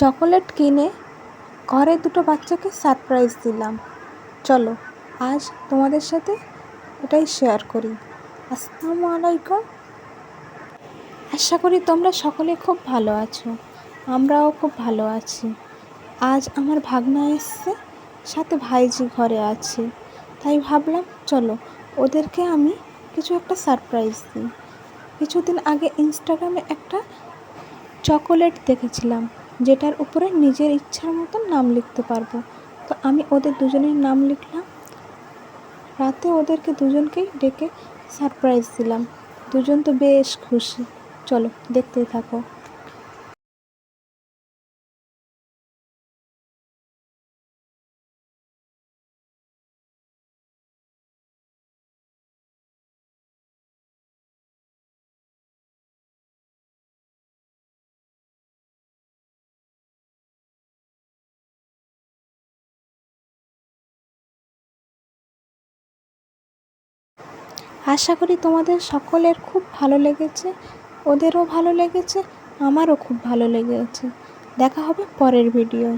Chocolate কিনে ঘরে দুটো বাচ্চাকে সারপ্রাইজ দিলাম। চলো আজ তোমাদের সাথে এটাই শেয়ার করি। আসসালামু আলাইকুম। আশা করি তোমরা সকলে খুব ভালো আছো, আমরাও খুব ভালো আছি। আজ আমার ভাগনা এসছে, সাথে ভাইজি ঘরে আছে, তাই ভাবলাম চলো ওদেরকে আমি কিছু একটা সারপ্রাইজ দিই। কিছুদিন আগে ইনস্টাগ্রামে একটা চকোলেট দেখেছিলাম যেটার উপরে নিজের ইচ্ছার মতন নাম লিখতে পারবো। তো আমি ওদের দুজনের নাম লিখলাম, রাতে ওদেরকে দুজনকেই ডেকে সারপ্রাইজ দিলাম। দুজন তো বেশ খুশি। চলো দেখতেই থাকো। আশা করি তোমাদের সকলের খুব ভালো লেগেছে, ওদেরও ভালো লেগেছে, আমারও খুব ভালো লেগেছে। দেখা হবে পরের ভিডিওয়।